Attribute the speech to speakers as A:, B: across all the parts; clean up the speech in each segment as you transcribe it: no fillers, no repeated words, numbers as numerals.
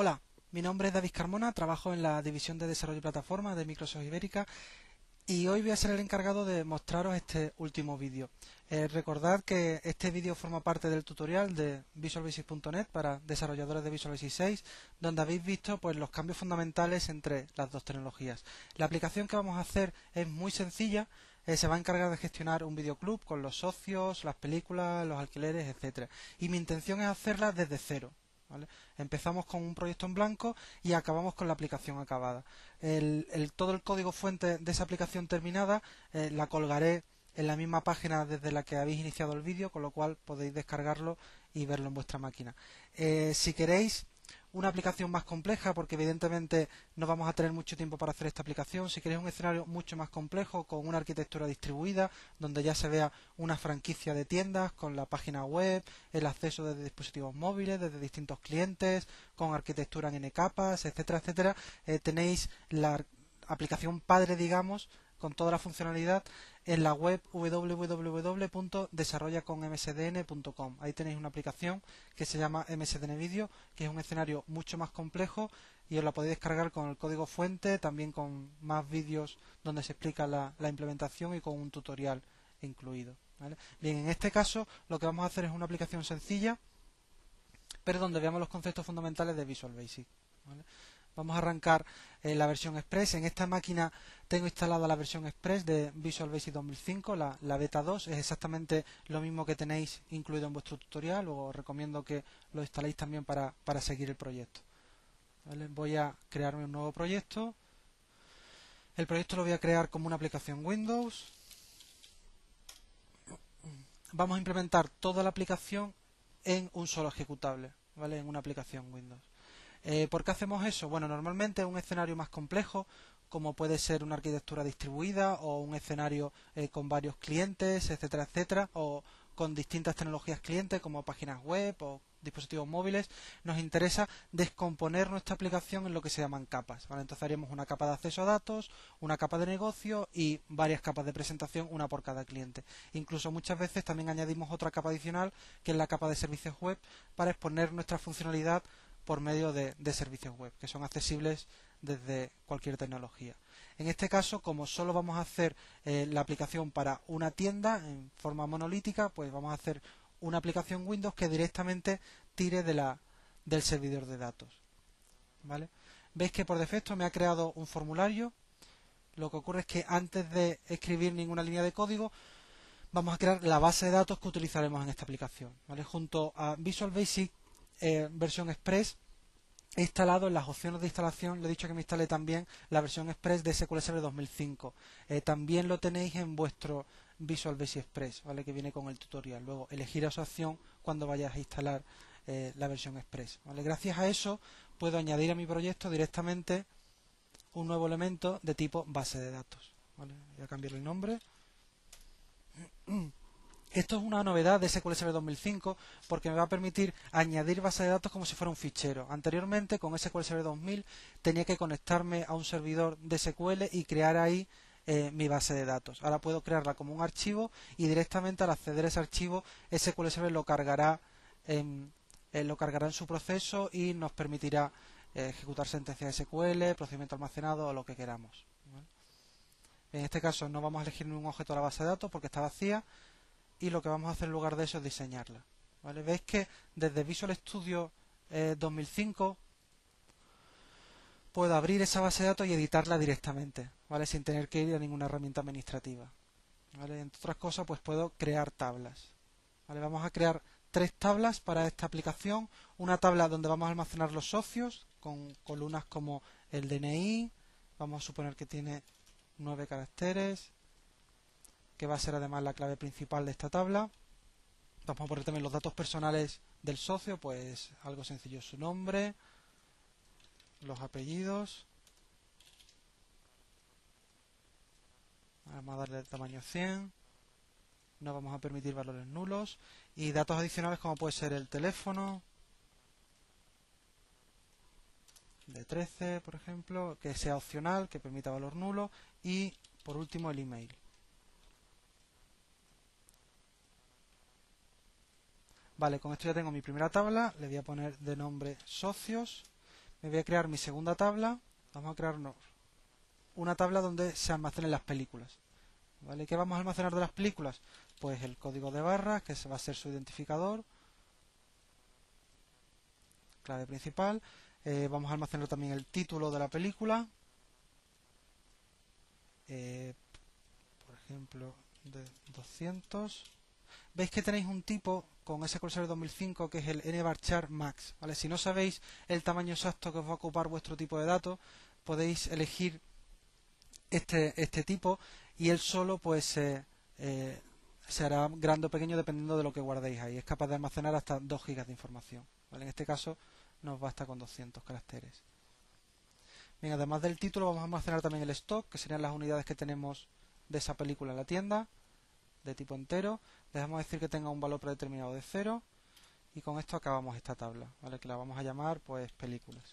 A: Hola, mi nombre es David Carmona, trabajo en la división de desarrollo de plataformas de Microsoft Ibérica y hoy voy a ser el encargado de mostraros este último vídeo. Recordad que este vídeo forma parte del tutorial de visualbasic.net para desarrolladores de Visual Basic 6, donde habéis visto pues, los cambios fundamentales entre las dos tecnologías. La aplicación que vamos a hacer es muy sencilla. Se va a encargar de gestionar un videoclub con los socios, las películas, los alquileres, etcétera. Y mi intención es hacerla desde cero. ¿Vale? Empezamos con un proyecto en blanco y acabamos con la aplicación acabada. Todo el código fuente de esa aplicación terminada la colgaré en la misma página desde la que habéis iniciado el vídeo, con lo cual podéis descargarlo y verlo en vuestra máquina. Si queréis una aplicación más compleja, porque evidentemente no vamos a tener mucho tiempo para hacer esta aplicación. Si queréis un escenario mucho más complejo, con una arquitectura distribuida, donde ya se vea una franquicia de tiendas, con la página web, el acceso desde dispositivos móviles, desde distintos clientes, con arquitectura en N capas, etcétera, etcétera, tenéis la aplicación padre, digamos, con toda la funcionalidad en la web www.desarrollaconmsdn.com. Ahí tenéis una aplicación que se llama MSDN Video, que es un escenario mucho más complejo y os la podéis descargar con el código fuente, también con más vídeos donde se explica la implementación y con un tutorial incluido. ¿Vale? Bien, en este caso lo que vamos a hacer es una aplicación sencilla, pero donde veamos los conceptos fundamentales de Visual Basic. ¿Vale? Vamos a arrancar la versión Express. En esta máquina tengo instalada la versión Express de Visual Basic 2005, la beta 2. Es exactamente lo mismo que tenéis incluido en vuestro tutorial. Os recomiendo que lo instaléis también para seguir el proyecto. ¿Vale? Voy a crearme un nuevo proyecto. El proyecto lo voy a crear como una aplicación Windows. Vamos a implementar toda la aplicación en un solo ejecutable, ¿vale? En una aplicación Windows. ¿Por qué hacemos eso? Bueno, normalmente un escenario más complejo, como puede ser una arquitectura distribuida o un escenario con varios clientes, etcétera, etcétera, o con distintas tecnologías clientes como páginas web o dispositivos móviles, nos interesa descomponer nuestra aplicación en lo que se llaman capas. ¿Vale? Entonces haríamos una capa de acceso a datos, una capa de negocio y varias capas de presentación, una por cada cliente. Incluso muchas veces también añadimos otra capa adicional, que es la capa de servicios web, para exponer nuestra funcionalidad por medio de servicios web, que son accesibles desde cualquier tecnología. En este caso, como solo vamos a hacer la aplicación para una tienda en forma monolítica, pues vamos a hacer una aplicación Windows que directamente tire del servidor de datos. ¿Vale? Veis que por defecto me ha creado un formulario. Lo que ocurre es que antes de escribir ninguna línea de código, vamos a crear la base de datos que utilizaremos en esta aplicación. ¿Vale? Junto a Visual Basic versión Express, he instalado en las opciones de instalación, le he dicho que me instale también la versión Express de SQL Server 2005. También lo tenéis en vuestro Visual Basic Express, ¿vale? Que viene con el tutorial. Luego elegir esa opción cuando vayas a instalar la versión Express. ¿Vale? Gracias a eso puedo añadir a mi proyecto directamente un nuevo elemento de tipo base de datos. ¿Vale? Voy a cambiar el nombre. Esto es una novedad de SQL Server 2005 porque me va a permitir añadir base de datos como si fuera un fichero. Anteriormente, con SQL Server 2000, tenía que conectarme a un servidor de SQL y crear ahí mi base de datos. Ahora puedo crearla como un archivo y directamente al acceder a ese archivo, SQL Server lo cargará en su proceso y nos permitirá ejecutar sentencias SQL, procedimiento almacenado o lo que queramos. ¿Vale? En este caso no vamos a elegir ningún objeto de la base de datos porque está vacía. Y lo que vamos a hacer en lugar de eso es diseñarla. ¿Vale? Veis que desde Visual Studio 2005 puedo abrir esa base de datos y editarla directamente, ¿vale? Sin tener que ir a ninguna herramienta administrativa. ¿Vale? Entre otras cosas, pues puedo crear tablas. ¿Vale? Vamos a crear 3 tablas para esta aplicación. Una tabla donde vamos a almacenar los socios, con columnas como el DNI. Vamos a suponer que tiene 9 caracteres. Que va a ser además la clave principal de esta tabla. Vamos a poner también los datos personales del socio, pues algo sencillo, su nombre, los apellidos. Vamos a darle el tamaño 100. No vamos a permitir valores nulos. Y datos adicionales como puede ser el teléfono, de 13, por ejemplo, que sea opcional, que permita valor nulo. Y por último el email. Vale, con esto ya tengo mi primera tabla, le voy a poner de nombre socios, me voy a crear mi segunda tabla. Vamos a crearnos una tabla donde se almacenen las películas. ¿Vale? ¿Qué vamos a almacenar de las películas? Pues el código de barras, que va a ser su identificador, clave principal. Vamos a almacenar también el título de la película, por ejemplo, de 200. Veis que tenéis un tipo con SQL Server 2005 que es el nvarchar max. ¿Vale? Si no sabéis el tamaño exacto que os va a ocupar vuestro tipo de datos, podéis elegir este tipo y él solo pues se hará grande o pequeño dependiendo de lo que guardéis ahí. Es capaz de almacenar hasta 2 GB de información. ¿Vale? En este caso nos basta con 200 caracteres. Bien, además del título vamos a almacenar también el stock, que serían las unidades que tenemos de esa película en la tienda, de tipo entero. Dejamos decir que tenga un valor predeterminado de 0 y con esto acabamos esta tabla, ¿vale? Que la vamos a llamar pues películas.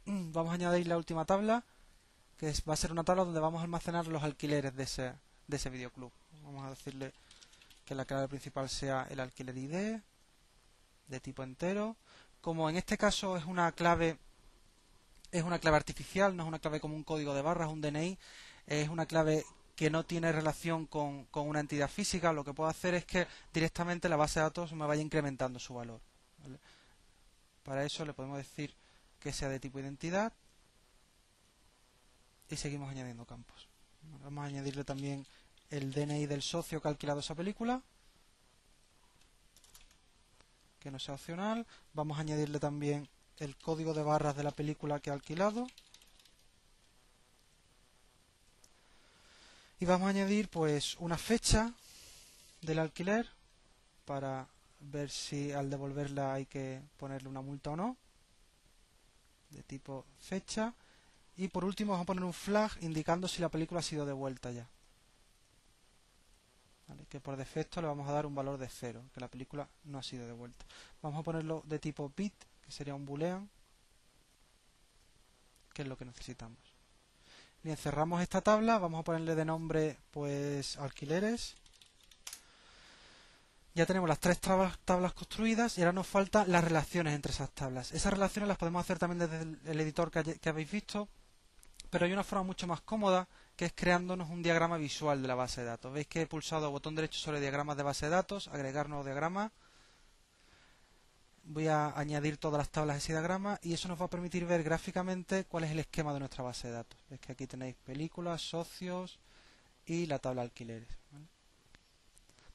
A: Vamos a añadir la última tabla, que va a ser una tabla donde vamos a almacenar los alquileres de ese videoclub. Vamos a decirle que la clave principal sea el alquiler ID de tipo entero. Como en este caso es una clave artificial, no es una clave como un código de barras, un DNI, es una clave que no tiene relación con una entidad física. Lo que puedo hacer es que directamente la base de datos me vaya incrementando su valor, ¿vale? Para eso le podemos decir que sea de tipo identidad y seguimos añadiendo campos. Vamos a añadirle también el DNI del socio que ha alquilado esa película, que no sea opcional. Vamos a añadirle también el código de barras de la película que ha alquilado. Y vamos a añadir pues una fecha del alquiler para ver si al devolverla hay que ponerle una multa o no, de tipo fecha. Y por último vamos a poner un flag indicando si la película ha sido devuelta ya. ¿Vale? Que por defecto le vamos a dar un valor de 0, que la película no ha sido devuelta. Vamos a ponerlo de tipo bit, que sería un boolean, que es lo que necesitamos. Bien, cerramos esta tabla, vamos a ponerle de nombre pues alquileres. Ya tenemos las 3 tablas construidas y ahora nos faltan las relaciones entre esas tablas. Esas relaciones las podemos hacer también desde el editor que habéis visto, pero hay una forma mucho más cómoda, que es creándonos un diagrama visual de la base de datos. Veis que he pulsado botón derecho sobre diagramas de base de datos, agregar nuevo diagrama. Voy a añadir todas las tablas de ese diagrama y eso nos va a permitir ver gráficamente cuál es el esquema de nuestra base de datos. Veis que aquí tenéis películas, socios y la tabla alquileres, ¿vale?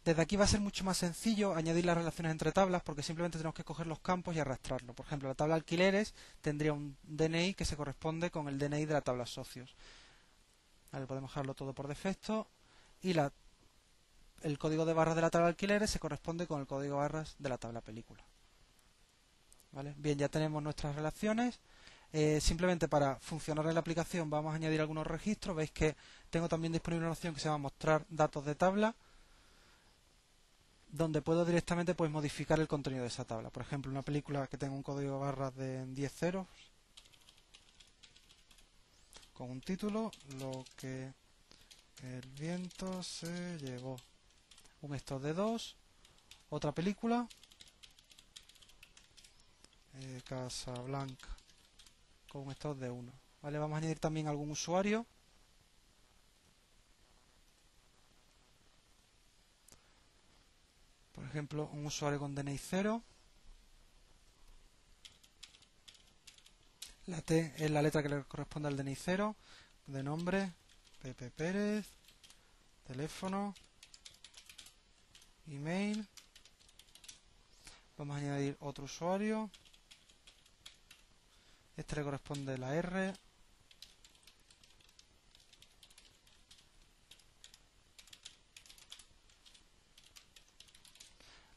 A: Desde aquí va a ser mucho más sencillo añadir las relaciones entre tablas porque simplemente tenemos que coger los campos y arrastrarlo. Por ejemplo, la tabla alquileres tendría un DNI que se corresponde con el DNI de la tabla socios. Vale, podemos dejarlo todo por defecto y el código de barras de la tabla alquileres se corresponde con el código de barras de la tabla película. ¿Vale? Bien, ya tenemos nuestras relaciones. Simplemente para funcionar en la aplicación vamos a añadir algunos registros. Veis que tengo también disponible una opción que se llama mostrar datos de tabla, donde puedo directamente pues modificar el contenido de esa tabla. Por ejemplo, una película que tenga un código de barras de 10 ceros con un título, lo que el viento se llevó, un stock de 2, otra película, Casablanca, con un stock de 1. ¿Vale? Vamos a añadir también algún usuario. Por ejemplo, un usuario con DNI 0. La T es la letra que le corresponde al DNI 0. De nombre, Pepe Pérez. Teléfono. Email. Vamos a añadir otro usuario. Este le corresponde la R.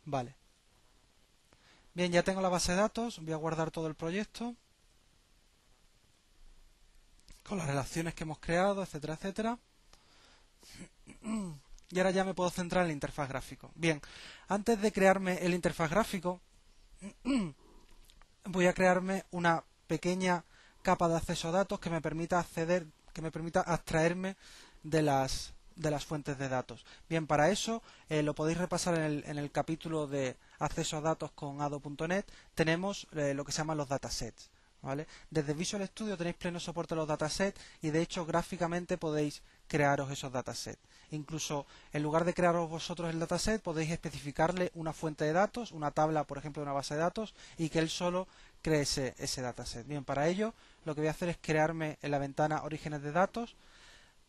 A: Vale. Bien, ya tengo la base de datos. Voy a guardar todo el proyecto con las relaciones que hemos creado, etcétera, etcétera. Y ahora ya me puedo centrar en el interfaz gráfico. Bien, antes de crearme el interfaz gráfico, voy a crearme una pequeña capa de acceso a datos que me permita acceder, que me permita abstraerme de las fuentes de datos. Bien, para eso lo podéis repasar en el capítulo de acceso a datos con ADO.NET, tenemos lo que se llaman los datasets. ¿Vale? Desde Visual Studio tenéis pleno soporte a los datasets y de hecho gráficamente podéis crearos esos datasets. Incluso en lugar de crearos vosotros el dataset podéis especificarle una fuente de datos, una tabla por ejemplo de una base de datos y que él solo cree ese dataset. Bien, para ello lo que voy a hacer es crearme en la ventana orígenes de datos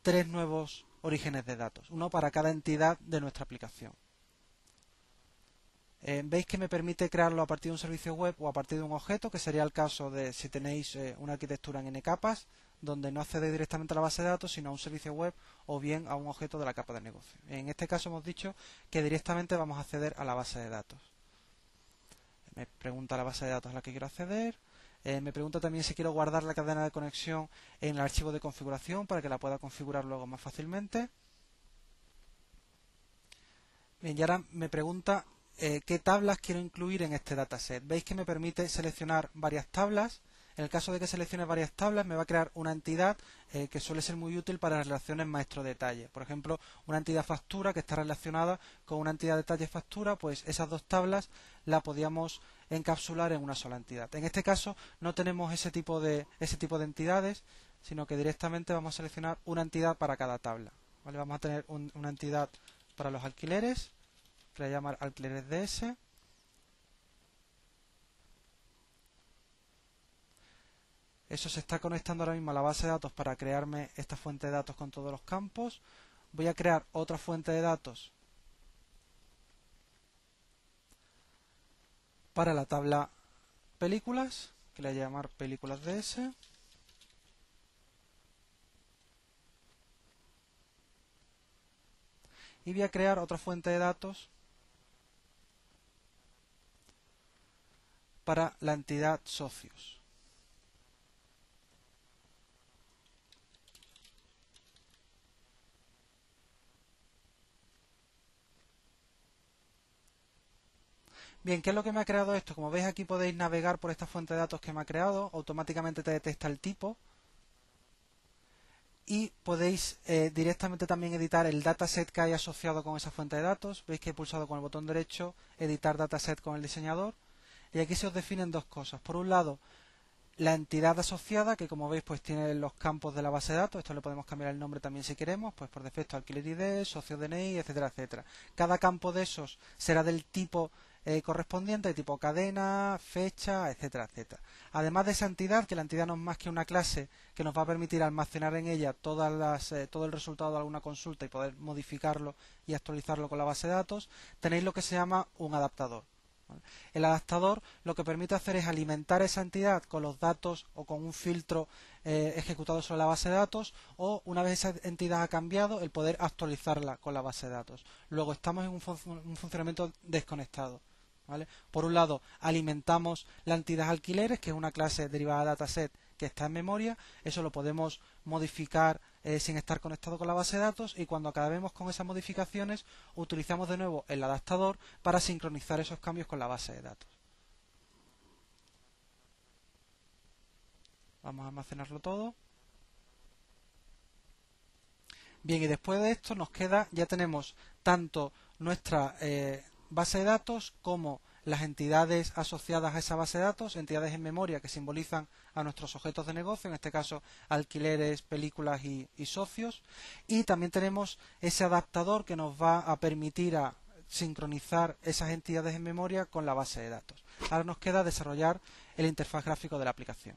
A: 3 nuevos orígenes de datos, uno para cada entidad de nuestra aplicación. Veis que me permite crearlo a partir de un servicio web o a partir de un objeto, que sería el caso de si tenéis una arquitectura en N capas, donde no accede directamente a la base de datos, sino a un servicio web o bien a un objeto de la capa de negocio. En este caso hemos dicho que directamente vamos a acceder a la base de datos. Me pregunta la base de datos a la que quiero acceder. Me pregunta también si quiero guardar la cadena de conexión en el archivo de configuración para que la pueda configurar luego más fácilmente. Bien, y ahora me pregunta qué tablas quiero incluir en este dataset. Veis que me permite seleccionar varias tablas. En el caso de que seleccione varias tablas me va a crear una entidad que suele ser muy útil para las relaciones maestro-detalle. Por ejemplo, una entidad factura que está relacionada con una entidad detalle-factura, pues esas dos tablas la podíamos encapsular en una sola entidad. En este caso no tenemos ese tipo de entidades, sino que directamente vamos a seleccionar una entidad para cada tabla. ¿Vale? Vamos a tener una entidad para los alquileres, que la voy a llamar alquileres DS. Eso se está conectando ahora mismo a la base de datos para crearme esta fuente de datos con todos los campos. Voy a crear otra fuente de datos para la tabla películas, que la voy a llamar películas DS. Y voy a crear otra fuente de datos para la entidad socios. Bien, ¿qué es lo que me ha creado esto? Como veis aquí podéis navegar por esta fuente de datos que me ha creado, automáticamente te detecta el tipo y podéis directamente también editar el dataset que hay asociado con esa fuente de datos. Veis que he pulsado con el botón derecho editar dataset con el diseñador y aquí se os definen dos cosas. Por un lado, la entidad asociada, que como veis pues tiene los campos de la base de datos. Esto le podemos cambiar el nombre también si queremos, pues por defecto alquiler ID, socio DNI, etcétera, etcétera. Cada campo de esos será del tipo correspondiente, de tipo cadena, fecha, etcétera, etcétera. Además de esa entidad, que la entidad no es más que una clase que nos va a permitir almacenar en ella todo el resultado de alguna consulta y poder modificarlo y actualizarlo con la base de datos, tenéis lo que se llama un adaptador. El adaptador lo que permite hacer es alimentar esa entidad con los datos o con un filtro ejecutado sobre la base de datos, o una vez esa entidad ha cambiado, el poder actualizarla con la base de datos. Luego estamos en un funcionamiento desconectado. ¿Vale? Por un lado, alimentamos la entidad alquileres, que es una clase derivada de dataset que está en memoria. Eso lo podemos modificar sin estar conectado con la base de datos, y cuando acabemos con esas modificaciones utilizamos de nuevo el adaptador para sincronizar esos cambios con la base de datos. Vamos a almacenarlo todo. Bien, y después de esto nos queda, ya tenemos tanto nuestra base de datos como las entidades asociadas a esa base de datos, entidades en memoria que simbolizan a nuestros objetos de negocio, en este caso alquileres, películas y socios, y también tenemos ese adaptador que nos va a permitir a sincronizar esas entidades en memoria con la base de datos. Ahora nos queda desarrollar el interfaz gráfico de la aplicación.